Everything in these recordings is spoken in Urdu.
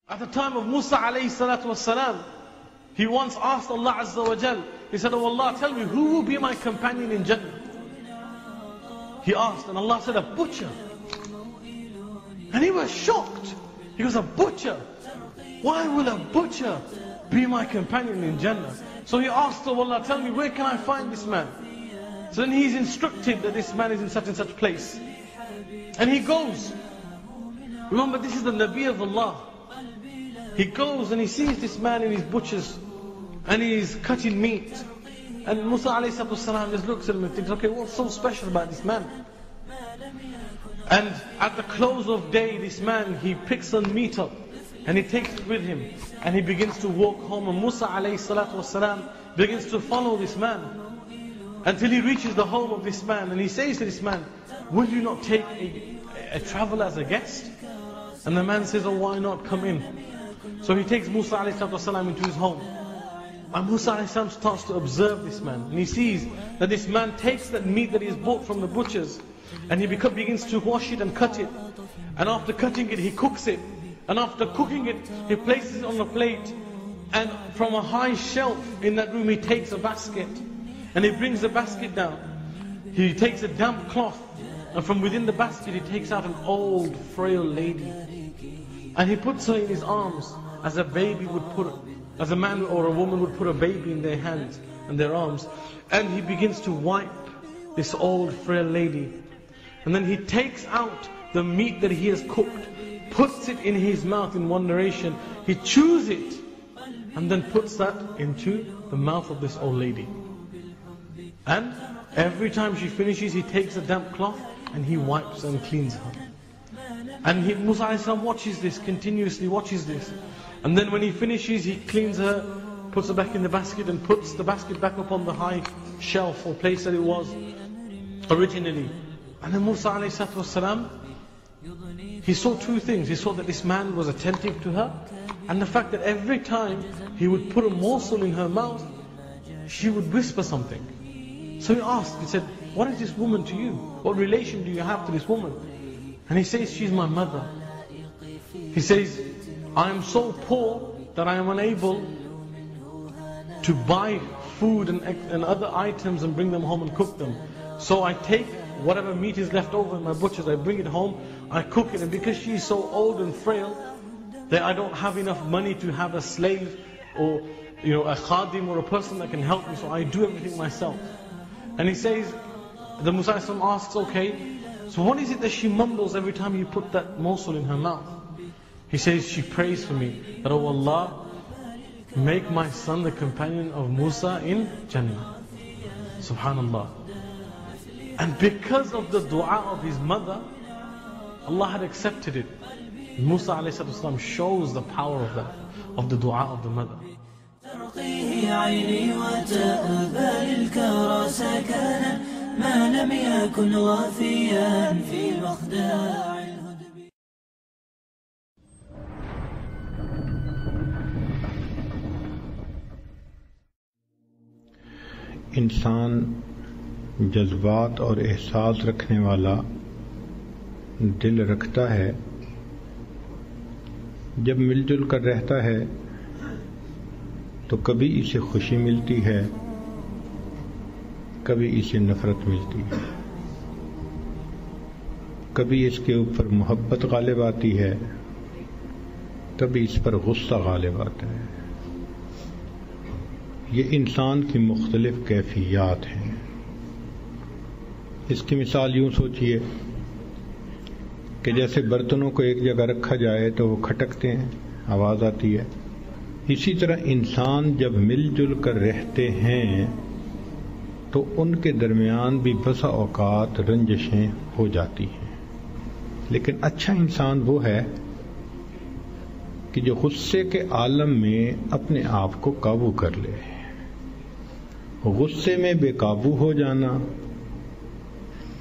At the time of Musa alayhi salatu wassalam, he once asked Allah Azza wa Jal, he said, "Oh Allah, tell me, who will be my companion in Jannah?" He asked, and Allah said, "A butcher." And he was shocked. He goes, "A butcher? Why will a butcher be my companion in Jannah?" So he asked, "Oh Allah, tell me, where can I find this man?" So then he's instructed that this man is in such and such place. And he goes. Remember, this is the Nabi of Allah. He goes and he sees this man in his butchers, and he's cutting meat. And Musa ﷺ just looks at him and thinks, okay, what's so special about this man? And at the close of day, this man, he picks some meat up and he takes it with him and he begins to walk home. And Musa ﷺ begins to follow this man until he reaches the home of this man. And he says to this man, "Will you not take a traveler as a guest?" And the man says, "Oh, why not? Come in." So he takes Musa ﷺ into his home. And Musa ﷺ starts to observe this man. And he sees that this man takes that meat that he has bought from the butchers, and he begins to wash it and cut it. And after cutting it, he cooks it. And after cooking it, he places it on a plate. And from a high shelf in that room, he takes a basket. And he brings the basket down. He takes a damp cloth. And from within the basket, he takes out an old, frail lady. And he puts her in his arms as a baby would put, as a man or a woman would put a baby in their hands and their arms. And he begins to wipe this old, frail lady. And then he takes out the meat that he has cooked, puts it in his mouth in one narration. He chews it and then puts that into the mouth of this old lady. And every time she finishes, he takes a damp cloth and he wipes and cleans her. And Musa a.s. watches this, continuously watches this. And then when he finishes, he cleans her, puts her back in the basket and puts the basket back up on the high shelf or place that it was originally. And then Musa a.s. he saw two things. He saw that this man was attentive to her, and the fact that every time he would put a morsel in her mouth, she would whisper something. So he asked, he said, "What is this woman to you? What relation do you have to this woman?" And he says, "She's my mother." He says, "I am so poor that I am unable to buy food and other items and bring them home and cook them. So I take whatever meat is left over in my butchers, I bring it home, I cook it. And because she is so old and frail, that I don't have enough money to have a slave or a khadim or a person that can help me, so I do everything myself." And he says, the Musa asks, "Okay, so what is it that she mumbles every time you put that morsel in her mouth?" He says, "She prays for me that, oh Allah, make my son the companion of Musa in Jannah." Subhanallah. And because of the dua of his mother, Allah had accepted it. Musa ﷺ shows the power of that, of the dua of the mother. ترقيه عيني وتأبى للكرى سكنا ما لم يكن غافيا في مخدع الهدب. انسان جذبات اور احساس رکھنے والا دل رکھتا ہے. جب مل جل کر رہتا ہے تو کبھی اسے خوشی ملتی ہے، کبھی اسے نفرت ملتی ہے، کبھی اس کے اوپر محبت غالب آتی ہے، کبھی اس پر غصہ غالب آتا ہے. یہ انسان کی مختلف کیفیات ہیں. اس کی مثال یوں سوچئے کہ جیسے برتنوں کو ایک جگہ رکھا جائے تو وہ کھٹکتے ہیں، آواز آتی ہے. اسی طرح انسان جب مل جل کر رہتے ہیں تو ان کے درمیان بھی بسا اوقات رنجشیں ہو جاتی ہیں. لیکن اچھا انسان وہ ہے کہ جو غصے کے عالم میں اپنے آپ کو قابو کر لے. غصے میں بے قابو ہو جانا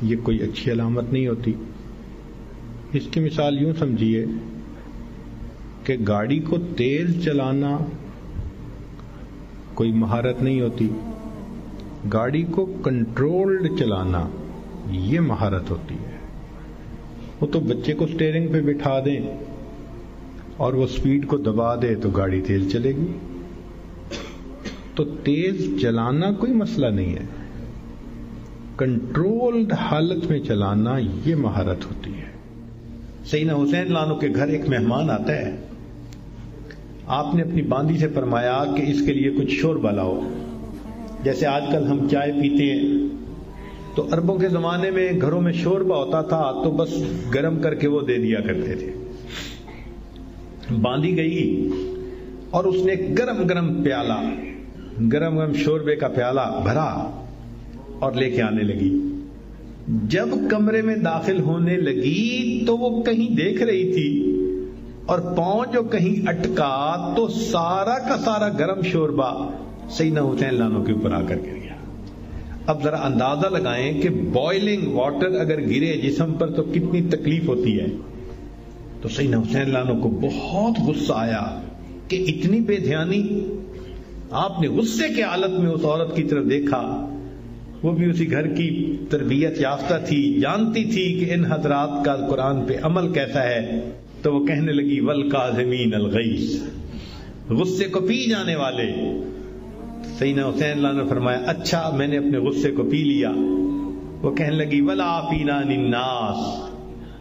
یہ کوئی اچھی علامت نہیں ہوتی. اس کی مثال یوں سمجھیے کہ گاڑی کو تیز چلانا کوئی مہارت نہیں ہوتی. گاڑی کو کنٹرولڈ چلانا یہ مہارت ہوتی ہے. وہ تو بچے کو سٹیئرنگ پہ بٹھا دیں اور وہ سپیڈ کو دبا دے تو گاڑی تیز چلے گی. تو تیز چلانا کوئی مسئلہ نہیں ہے، کنٹرولڈ حالت میں چلانا یہ مہارت ہوتی ہے. سیدنا حسین لانو کے گھر ایک مہمان آتا ہے. آپ نے اپنی باندی سے فرمایا کہ اس کے لیے کچھ شوربہ لاؤ. جیسے آج کل ہم چائے پیتے ہیں تو عربوں کے زمانے میں گھروں میں شوربہ ہوتا تھا تو بس گرم کر کے وہ دے دیا کرتے تھے. باندی گئی اور اس نے گرم گرم شوربے کا پیالہ بھرا اور لے کے آنے لگی. جب کمرے میں داخل ہونے لگی تو وہ کہیں دیکھ رہی تھی اور پاؤں جو کہیں اٹکا تو سارا کا سارا گرم شوربہ سیدنا حسین لانو کے اوپر آ کر گر گیا. اب ذرا اندازہ لگائیں کہ بوائلنگ واٹر اگر گرے جسم پر تو کتنی تکلیف ہوتی ہے. تو سیدنا حسین لانو کو بہت غصہ آیا کہ اتنی بے دھیانی. آپ نے غصے کے حالت میں اس عورت کی طرف دیکھا. وہ بھی اسی گھر کی تربیت یافتہ تھی، جانتی تھی کہ ان حضرات کا قرآن پہ عمل کیسا ہے. تو وہ کہنے لگی والکاظمین الغیظ، غصے کو پی جانے والے. سیدنا حسین لانو نے فرمایا اچھا میں نے اپنے غصے کو پی لیا. وہ کہنے لگی والعافین عن الناس،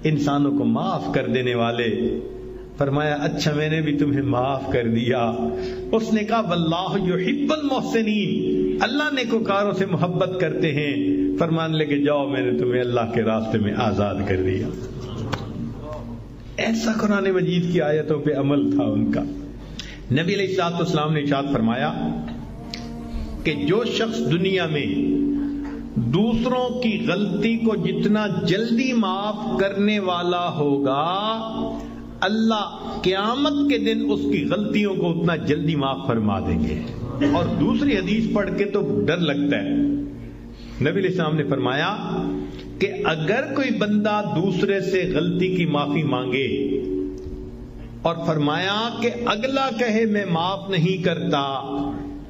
انسانوں کو معاف کر دینے والے. فرمایا اچھا میں نے بھی تمہیں معاف کر دیا. اس نے کہا واللہ یحب المحسنین، اللہ نیکوکاروں سے محبت کرتے ہیں. فرمان لے کے جاؤ میں نے تمہیں اللہ کے راستے میں آزاد کر دیا. ایسا قرآن مجید کی آیتوں پہ عمل تھا ان کا. نبی علیہ الصلوۃ والسلام نے ارشاد فرمایا کہ جو شخص دنیا میں دوسروں کی غلطی کو جتنا جلدی معاف کرنے والا ہوگا، اللہ قیامت کے دن اس کی غلطیوں کو اتنا جلدی معاف فرما دیں گے. اور دوسری حدیث پڑھ کے تو ڈر لگتا ہے. نبی علیہ السلام نے فرمایا کہ اگر کوئی بندہ دوسرے سے غلطی کی معافی مانگے اور فرمایا کہ اگلا کہے میں معاف نہیں کرتا،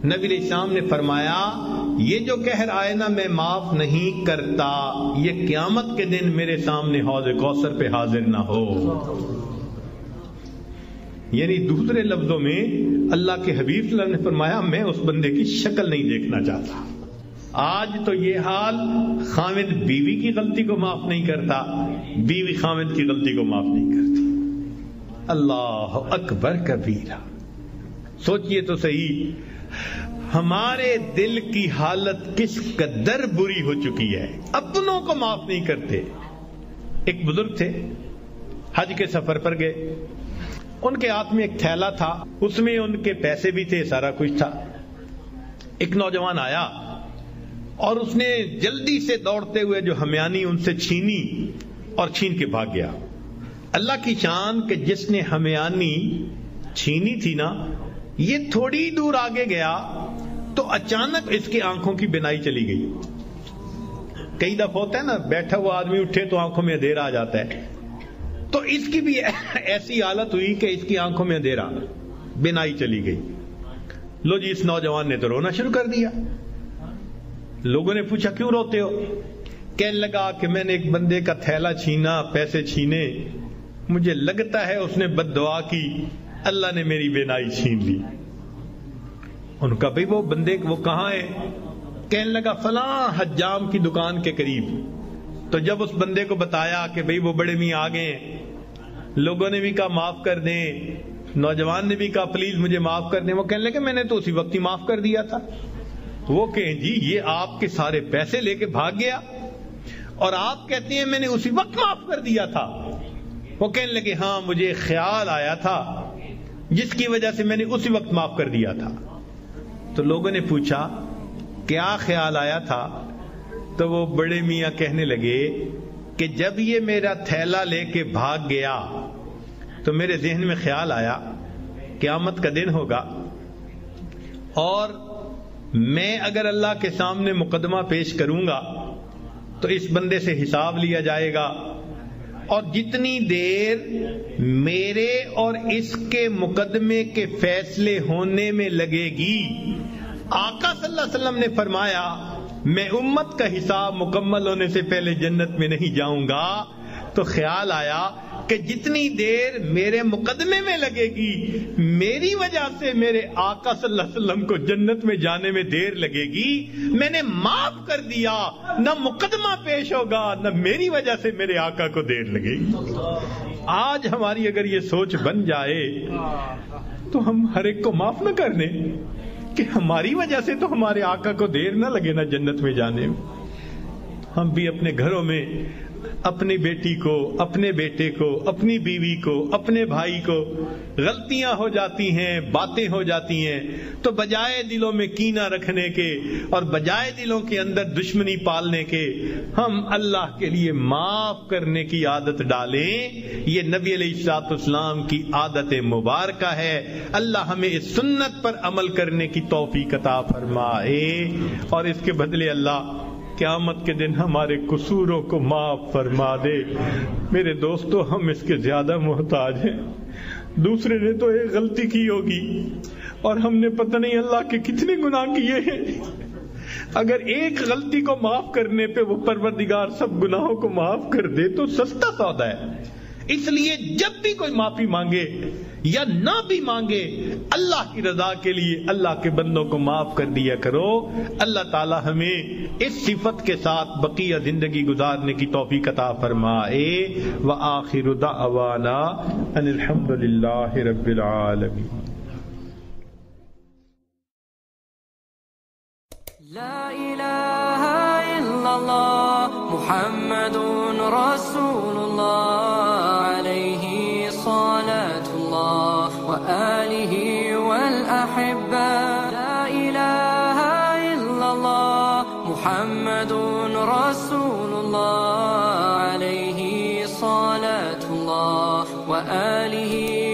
نبی علیہ السلام نے فرمایا یہ جو کہہ رہا ہے نا میں معاف نہیں کرتا، یہ قیامت کے دن میرے سامنے حوض کوثر پہ حاضر نہ ہو. یعنی دوسرے لفظوں میں اللہ کے حبیب صلی اللہ علیہ وسلم نے فرمایا میں اس بندے کی شکل نہیں دیکھنا چاہتا. آج تو یہ حال، خامد بیوی کی غلطی کو معاف نہیں کرتا، بیوی خامد کی غلطی کو معاف نہیں کرتی. اللہ اکبر کبیرہ. سوچئے تو صحیح ہمارے دل کی حالت کس قدر بری ہو چکی ہے، اپنوں کو معاف نہیں کرتے. ایک بزرگ تھے، حج کے سفر پر گئے. ان کے ہاتھ میں ایک تھیلا تھا، اس میں ان کے پیسے بھی تھے، سارا کچھ تھا. ایک نوجوان آیا اور اس نے جلدی سے دوڑتے ہوئے جو ہمیانی ان سے چھینی اور چھین کے بھاگ گیا. اللہ کی شان کہ جس نے ہمیانی چھینی تھی نا، یہ تھوڑی دور آگے گیا تو اچانک اس کی آنکھوں کی بینائی چلی گئی. کئی دفعہ ہوتا ہے نا بیٹھا ہوا آدمی اٹھے تو آنکھوں میں اندھیرا آ جاتا ہے. تو اس کی بھی ایسی حالت ہوئی کہ اس کی آنکھوں میں اندھیرا، بینائی چلی گئی. لو جی اس نوجوان نے تو رونا شروع کر دیا. لوگوں نے پوچھا کیوں روتے ہو؟ کہنے لگا کہ میں نے ایک بندے کا تھیلا چھینا، پیسے چھینے، مجھے لگتا ہے اس نے بد دعا کی، اللہ نے میری بینائی چھین لی. ان کا بھئی وہ بندے وہ کہاں ہے؟ کہنے لگا فلاں حجام کی دکان کے قریب. تو جب اس بندے کو بتایا کہ بھئی وہ بڑے میاں آ گئے، لوگوں نے بھی کہا معاف کر دیں، نوجوان نے بھی کہا پلیز مجھے معاف کر دیں. وہ کہنے لگے میں نے تو اسی وقت ہی معاف کر دیا تھا. وہ کہیں جی یہ آپ کے سارے پیسے لے کے بھاگ گیا اور آپ کہتے ہیں میں نے اسی وقت معاف کر دیا تھا. وہ کہنے لگے ہاں مجھے خیال آیا تھا جس کی وجہ سے میں نے اسی وقت معاف کر دیا تھا. تو لوگوں نے پوچھا کیا خیال آیا تھا؟ تو وہ بڑے میاں کہنے لگے کہ جب یہ میرا تھیلا لے کے بھاگ گیا تو میرے ذہن میں خیال آیا قیامت کا دن ہوگا اور میں اگر اللہ کے سامنے مقدمہ پیش کروں گا تو اس بندے سے حساب لیا جائے گا، اور جتنی دیر میرے اور اس کے مقدمے کے فیصلے ہونے میں لگے گی، آقا صلی اللہ علیہ وسلم نے فرمایا میں امت کا حساب مکمل ہونے سے پہلے جنت میں نہیں جاؤں گا، تو خیال آیا کہ جتنی دیر میرے مقدمے میں لگے گی، میری وجہ سے میرے آقا صلی اللہ علیہ وسلم کو جنت میں جانے میں دیر لگے گی، میں نے معاف کر دیا، نہ مقدمہ پیش ہوگا، نہ میری وجہ سے میرے آقا کو دیر لگے گی۔ آج ہماری اگر یہ سوچ بن جائے تو ہم ہر ایک کو معاف نہ کر دیں کہ ہماری وجہ سے تو ہمارے آقا کو دیر نہ لگے نا جنت میں جانے میں۔ ہم بھی اپنے گھروں میں اپنی بیٹی کو، اپنے بیٹے کو، اپنی بیوی کو، اپنے بھائی کو غلطیاں ہو جاتی ہیں، باتیں ہو جاتی ہیں، تو بجائے دلوں میں کینہ رکھنے کے اور بجائے دلوں کے اندر دشمنی پالنے کے، ہم اللہ کے لیے معاف کرنے کی عادت ڈالیں۔ یہ نبی علیہ الصلوۃ والسلام کی عادت مبارکہ ہے۔ اللہ ہمیں اس سنت پر عمل کرنے کی توفیق عطا فرمائے، اور اس کے بدلے اللہ قیامت کے دن ہمارے قصوروں کو معاف فرما دے۔ میرے دوستو، ہم اس کے زیادہ محتاج ہیں۔ دوسرے نے تو ایک غلطی کی ہوگی اور ہم نے پتہ نہیں اللہ کے کتنے گناہ کیے ہیں۔ اگر ایک غلطی کو معاف کرنے پہ وہ پروردگار سب گناہوں کو معاف کر دے تو سستا سودا ہے۔ اس لیے جب بھی کوئی معافی مانگے یا نہ بھی مانگے، اللہ کی رضا کے لیے اللہ کے بندوں کو معاف کر دیا کرو۔ اللہ تعالی ہمیں اس صفت کے ساتھ بقیہ زندگی گزارنے کی توفیق عطا فرمائے۔ وآخر دعوانا ان الحمد للہ رب العالمین۔ لا الہ الا اللہ محمد رسول اللہ علیہ صلاة اللہ وآلہ والأحبہ۔ لا الہ الا اللہ محمد رسول اللہ علیہ صلاة اللہ وآلہ